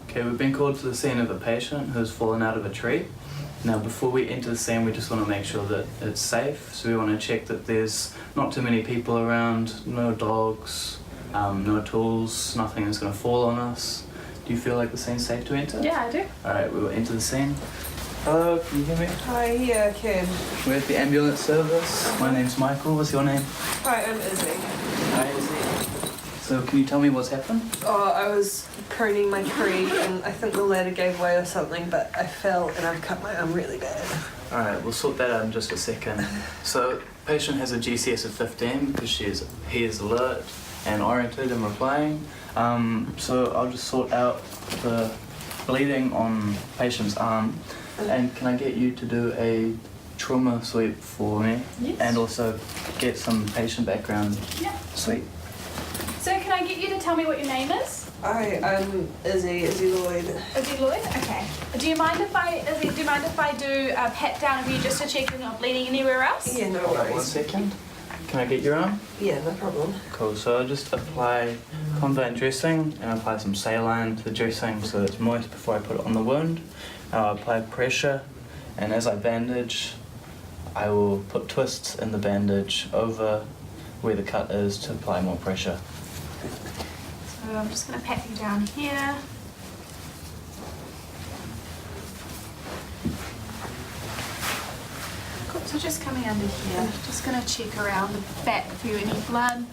Okay, we've been called to the scene of a patient who's fallen out of a tree. Now, before we enter the scene, we just want to make sure that it's safe. So we want to check that there's not too many people around, no dogs, no tools, nothing is going to fall on us. Do you feel like the scene's safe to enter? Yeah, I do. Alright, we will enter the scene. Hello, can you hear me? Hi, yeah, I can. We're at the ambulance service. My name's Michael. What's your name? Hi, I'm Izzy. Hi, Izzy. So can you tell me what's happened? Oh, I was pruning my tree and I think the ladder gave way or something, but I fell and I've cut my arm really bad. Alright, we'll sort that out in just a second. So, patient has a GCS of 15 because he is alert and oriented and replying. So I'll just sort out the bleeding on patient's arm. And can I get you to do a trauma sweep for me? Yes. And also get some patient background sweep. So can I get you to tell me what your name is? Hi, I'm Izzy Lloyd. Izzy Lloyd? Okay. Do you mind if I do a pat down of you just to check you're not bleeding anywhere else? Yeah, no Alright, 1 worries. second. Can I get your arm? Yeah, no problem. Cool, so I'll just apply Convert dressing and apply some saline to the dressing so it's moist before I put it on the wound. I'll apply pressure, and as I bandage, I will put twists in the bandage over where the cut is to apply more pressure. So I'm just going to pat you down here. Cool, so just coming under here, just going to check around the back for you any blood.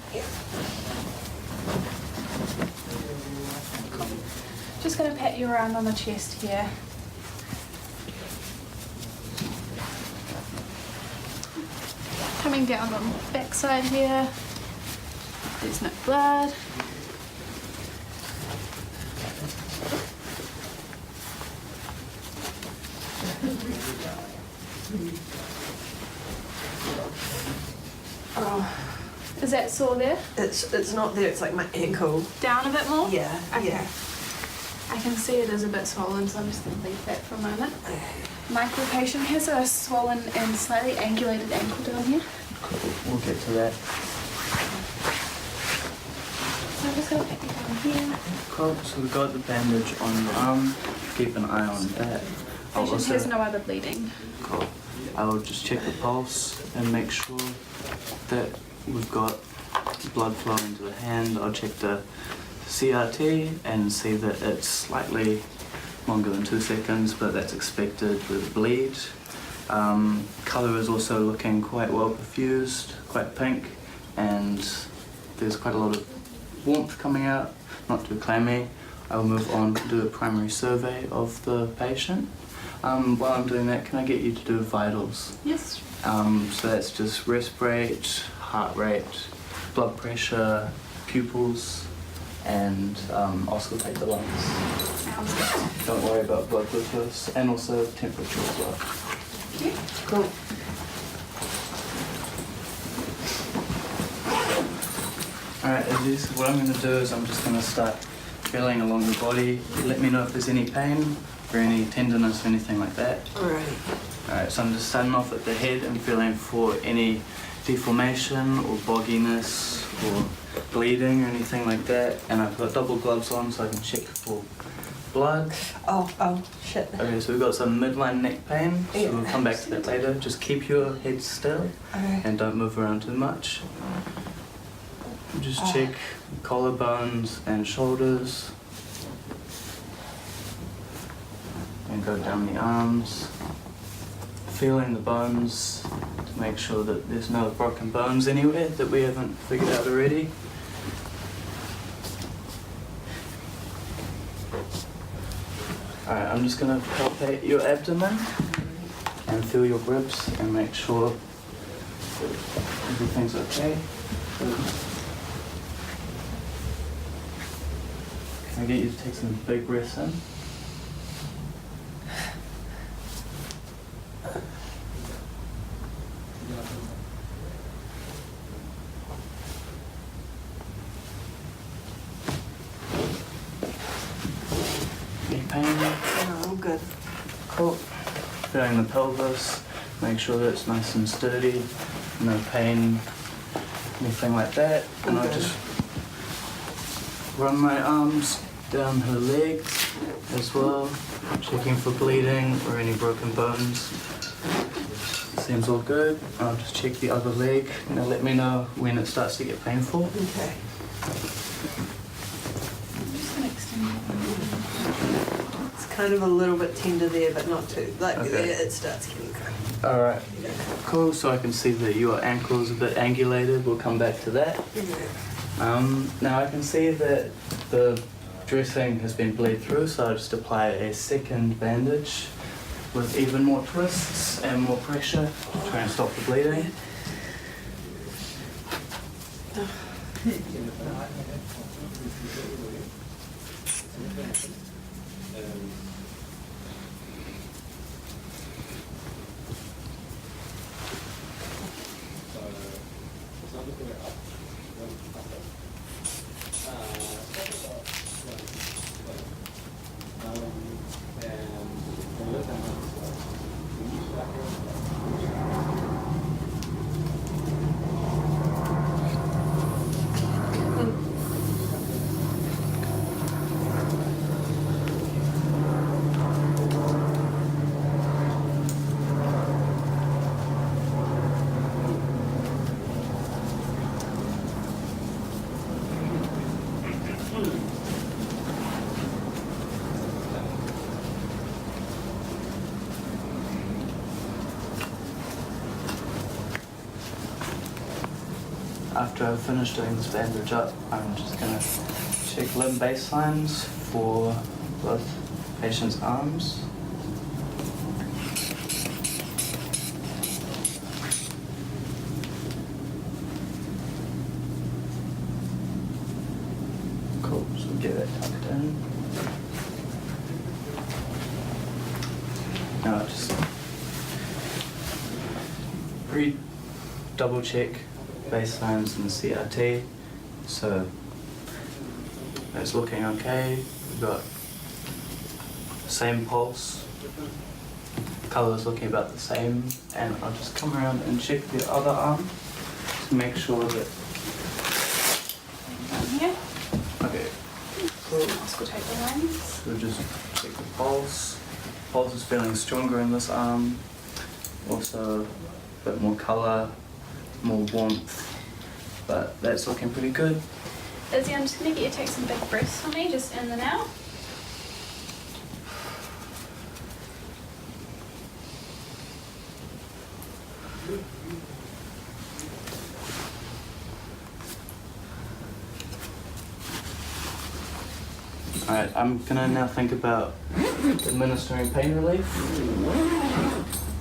Cool. Just going to pat you around on the chest here. Coming down on the back side here, there's no blood. Oh, Is that sore there? it's not there, it's like my ankle. Down a bit more? Yeah, Okay. yeah. I can see it is a bit swollen, so I'm just going to leave that for a moment. Michael, patient has a swollen and slightly angulated ankle down here. Cool, we'll get to that. So I'm just going to pat you down here. Cool, so we've got the bandage on the arm. Keep an eye on that. Patient has no other bleeding. Cool. I'll just check the pulse and make sure that we've got blood flow into the hand. I'll check the CRT and see that it's slightly longer than 2 seconds, but that's expected with a bleed. Colour is also looking quite well perfused, quite pink, and there's quite a lot of warmth coming out, not too clammy. I will move on to do a primary survey of the patient. While I'm doing that, can I get you to do vitals? Yes. So that's just respirate, heart rate, blood pressure, pupils, and auscultate the lungs. Sounds good. Don't worry about blood glucose, and also temperature as well. Thank you. Cool. Alright, Izzy, so what I'm going to do is I'm just going to start feeling along the body. Let me know if there's any pain or any tenderness or anything like that. Alright. Alright, so I'm just starting off at the head and feeling for any deformation or bogginess or bleeding or anything like that. And I've got double gloves on so I can check for blood. Oh, shit. Okay, so we've got some midline neck pain, so Yeah. we'll come back to that later. Just keep your head still Okay. and don't move around too much. Just check collarbones and shoulders. And go down the arms. Feeling the bones to make sure that there's no broken bones anywhere that we haven't figured out already. Alright, I'm just going to palpate your abdomen and feel your ribs and make sure that everything's okay. Can I get you to take some big breaths in? Any pain? No, I'm good. Cool. Feeling the pelvis, make sure that it's nice and sturdy, no pain, anything like that. And I'll Okay. just run my arms down her legs as well. Checking for bleeding or any broken bones. Seems all good. I'll just check the other leg. Now let me know when it starts to get painful. Okay. I'm just gonna extend it. It's kind of a little bit tender there, but not too. Like Okay. there, it starts getting kind of. Alright, Yeah. cool. So I can see that your ankle is a bit angulated. We'll come back to that. Now I can see that the dressing has been bled through, so I'll just apply a second bandage with even more twists and more pressure to try and stop the bleeding. After I've finished doing this bandage up, I'm just going to check limb baselines for both patients' arms. Cool, so we'll get that tucked in. Now just double check baselines and CRT, so it's looking okay. We've got same pulse, colour's looking about the same, and I'll just come around and check the other arm to make sure that. Down here. Okay, cool. Auscultate the lines. So just check the pulse. Pulse is feeling stronger in this arm. Also a bit more colour, more warmth, but that's looking pretty good. Izzy, I'm just going to get you to take some big breaths for me, just in and out. Alright, I'm gonna now think about administering pain relief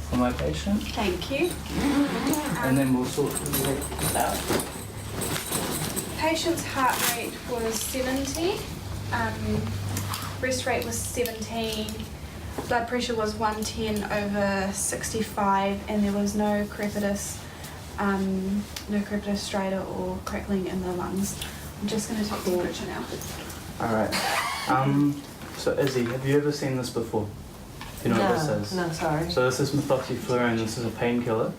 for my patient, Thank you. and then we'll sort it out. Patient's heart rate was 70, breast rate was 17, blood pressure was 110 over 65, and there was no crepitus stridor or crackling in the lungs. I'm just going to take temperature now. Alright, so Izzy, have you ever seen this before? Do you know what this is? No, sorry. So this is methoxyflurane, this is a painkiller.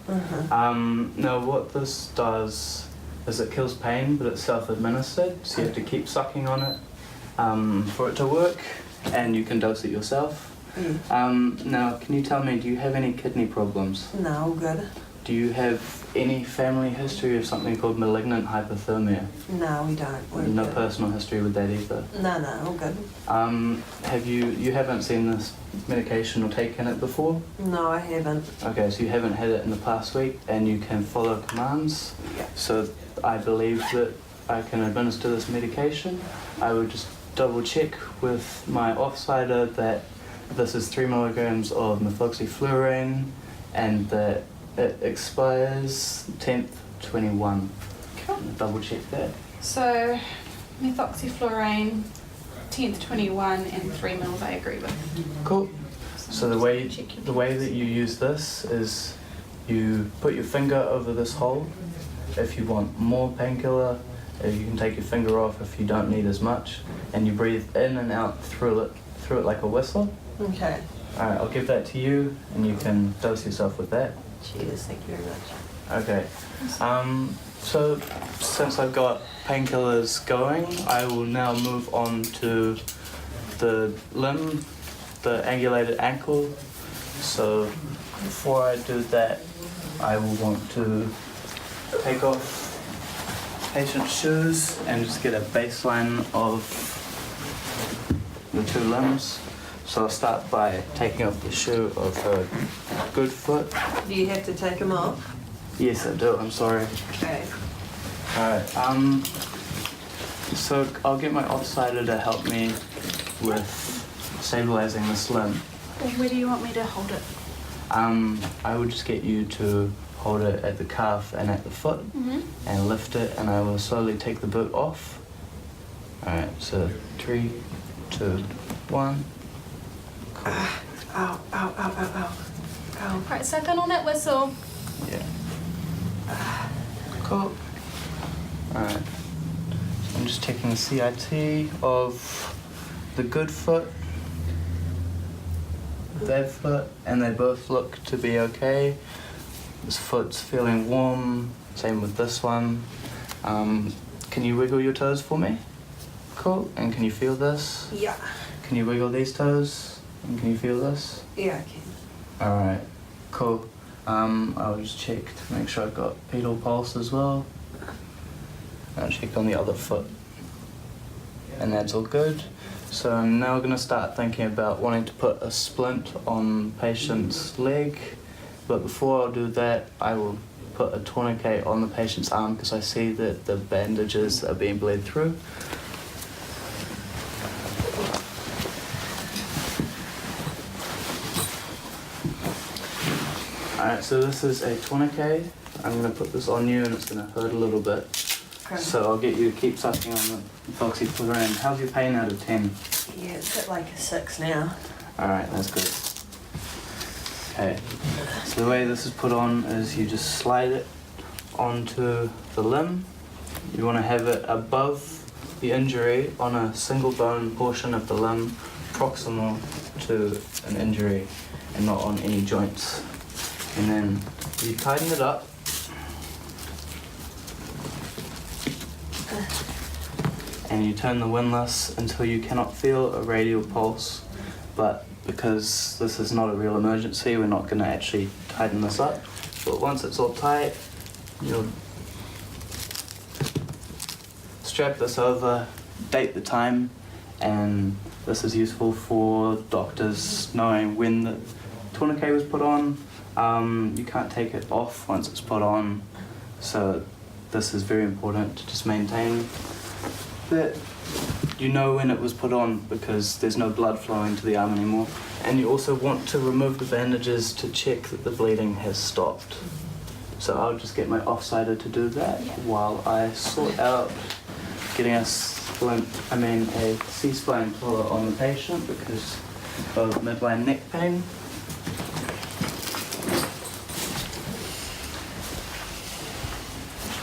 Now what this does is it kills pain, but it's self-administered, so you have to keep sucking on it for it to work, and you can dose it yourself. Now, can you tell me, do you have any kidney problems? No, good. Do you have any family history of something called malignant hypothermia? No, we don't. We're No good. personal history with that either? No, good. Have you haven't seen this medication or taken it before? No, I haven't. Okay, so you haven't had it in the past week, and you can follow commands. Yeah. So I believe that I can administer this medication. I would just double check with my offsider that this is 3 milligrams of methoxyflurane and that it expires 10th 21. Cool. Double check that. So, methoxyflurane, 10th 21, and 3 mils I agree with. Cool. So the way that you use this is you put your finger over this hole. If you want more painkiller, you can take your finger off if you don't need as much, and you breathe in and out through it like a whistle. Okay. Alright, I'll give that to you, and you can dose yourself with that. Cheers, thank you very much. Okay. So since I've got painkillers going, I will now move on to the limb, the angulated ankle. So before I do that, I will want to take off patient's shoes and just get a baseline of the two limbs. So I'll start by taking off the shoe of her good foot. Do you have to take them off? Yes, I do. I'm sorry. Okay. Alright, so I'll get my offsider to help me with stabilizing this limb. Where do you want me to hold it? I would just get you to hold it at the calf and at the foot and lift it, and I will slowly take the boot off. Alright, so 3, 2, 1. Cool. Ow, ow, ow, ow, ow. Ow. Right, suck in on that whistle. Yeah. Cool. Alright. So I'm just taking the CIT of the good foot, their foot, and they both look to be okay. This foot's feeling warm, same with this one. Can you wiggle your toes for me? Cool. And can you feel this? Yeah. Can you wiggle these toes? And can you feel this? Yeah, I can. Alright, cool. I'll just check to make sure I've got pedal pulse as well. I'll check on the other foot. And that's all good. So I'm now going to start thinking about wanting to put a splint on patient's leg. But before I'll do that, I will put a tourniquet on the patient's arm because I see that the bandages are being bled through. Alright, so this is a tourniquet. I'm going to put this on you and it's going to hurt a little bit. Okay. So I'll get you to keep sucking on the oxypurin. How's your pain out of 10? Yeah, it's at like a 6 now. Alright, that's good. Okay, so the way this is put on is you just slide it onto the limb. You want to have it above the injury on a single bone portion of the limb proximal to an injury and not on any joints. And then you tighten it up. And you turn the windlass until you cannot feel a radial pulse, but because this is not a real emergency, we're not going to actually tighten this up. But once it's all tight, you'll strap this over, date the time, and this is useful for doctors knowing when the tourniquet was put on. You can't take it off once it's put on, so this is very important to just maintain that you know when it was put on because there's no blood flowing to the arm anymore. And you also want to remove the bandages to check that the bleeding has stopped. So I'll just get my offsider to do that while I sort out getting a C-spine collar on the patient because of midline neck pain.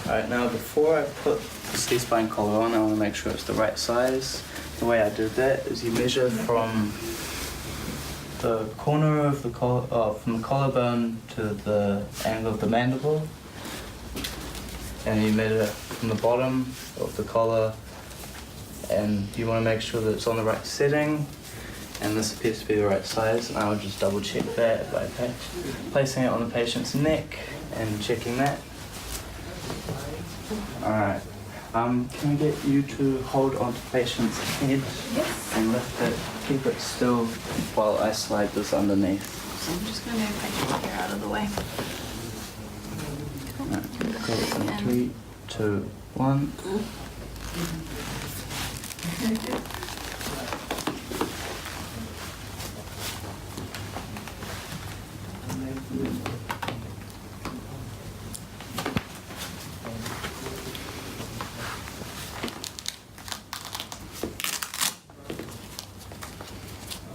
Alright, now before I put the C-spine collar on, I want to make sure it's the right size. The way I do that is you measure from the corner of the from the collarbone to the angle of the mandible, and you measure from the bottom of the collar, and you want to make sure that it's on the right setting, and this appears to be the right size, and I'll just double check that by placing it on the patient's neck and checking that. Alright, can I get you to hold onto the patient's head and lift it, keep it still while I slide this underneath. So I'm just going to move patient's hair out of the way. Alright, cool. In 3, 2, 1.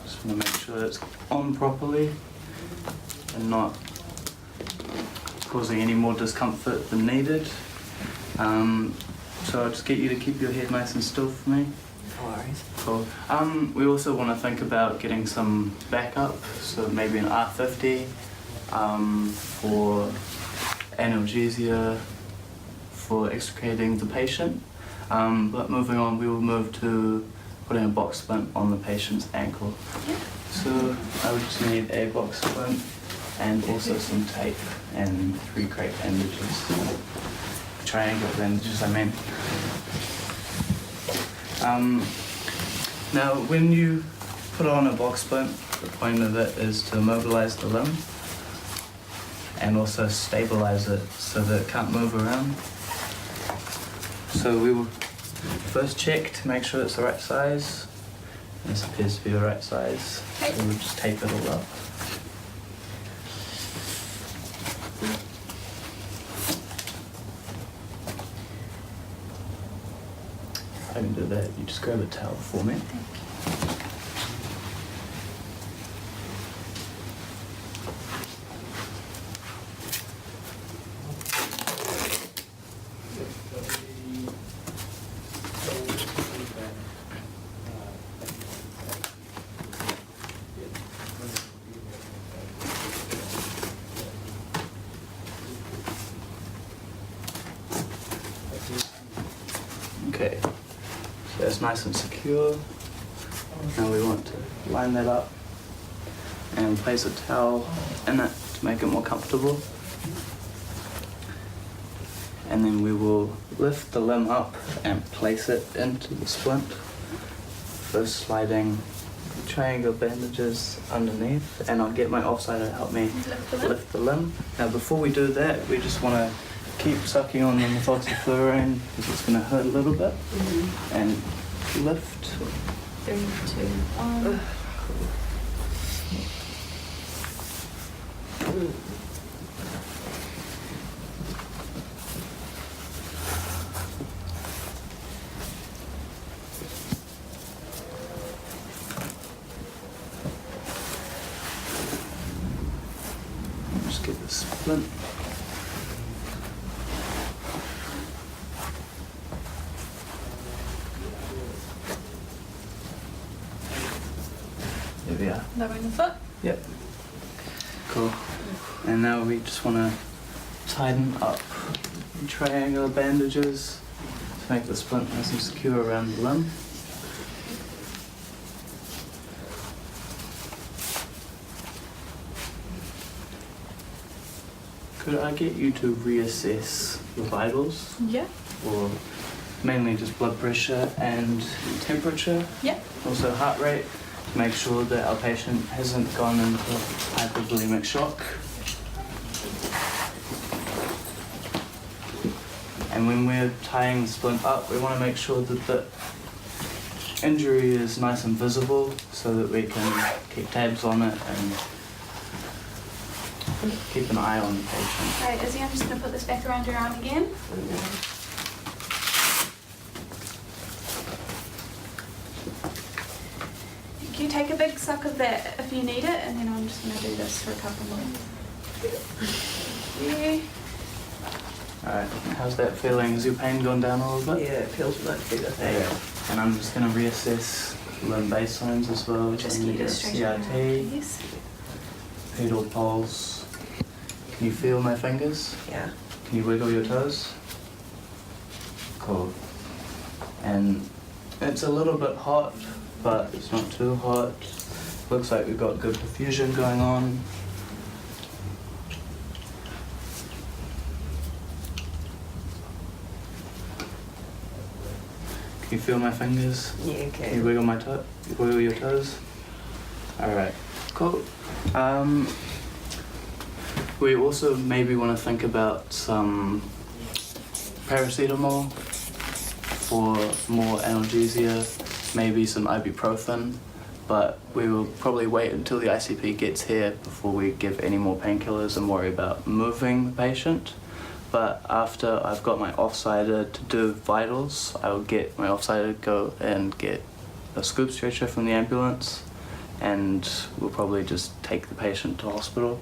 Just want to make sure that it's on properly and not causing any more discomfort than needed. So I'll just get you to keep your head nice and still for me. No worries. Cool. We also want to think about getting some backup, so maybe an R50 for analgesia, for extricating the patient. But moving on, we will move to putting a box splint on the patient's ankle. Yeah. So I would just need a box splint and also some tape and 3 crepe bandages. Triangle bandages, I mean. Now, when you put on a box splint, the point of it is to immobilize the limb and also stabilize it so that it can't move around. So we will first check to make sure it's the right size. This appears to be the right size, so we'll just tape it all up. I can do that. You just grab a towel for me. Okay, so that's nice and secure. Now we want to line that up and place a towel in it to make it more comfortable. And then we will lift the limb up and place it into the splint. First sliding triangle bandages underneath, and I'll get my offsider to help me lift the limb. Now before we do that, we just want to keep sucking on the methoxyfluorine because it's going to hurt a little bit. And lift. 3, 2, 1. Just get the splint. There we are. Lowering the foot. Yep. Cool. And now we just want to tighten up the triangular bandages to make the splint nice and secure around the limb. Could I get you to reassess the vitals? Yeah. Or mainly just blood pressure and temperature? Yeah. Also heart rate, to make sure that our patient hasn't gone into hypovolemic shock. And when we're tying the splint up, we want to make sure that the injury is nice and visible so that we can keep tabs on it and keep an eye on the patient. Right, Izzy, I'm just going to put this back around your arm again. You can take a big suck of that if you need it, and then I'm just going to do this for a couple more. Yeah. Alright, how's that feeling? Has your pain gone down a little bit? Yeah, it feels much better. Yeah. And I'm just going to reassess limb baselines as well. Just I'm keep gonna it get straight around, CRT, please. pedal pulse. Can you feel my fingers? Yeah. Can you wiggle your toes? Cool. And it's a little bit hot, but it's not too hot. Looks like we've got good perfusion going on. Can you feel my fingers? Yeah, Can okay. you wiggle my toe? Wiggle your toes? Alright, cool. We also maybe want to think about some paracetamol for more analgesia, maybe some ibuprofen, but we will probably wait until the ICP gets here before we give any more painkillers and worry about moving the patient. But after I've got my offsider to do vitals, I will get my offsider to go and get a scoop stretcher from the ambulance, and we'll probably just take the patient to hospital.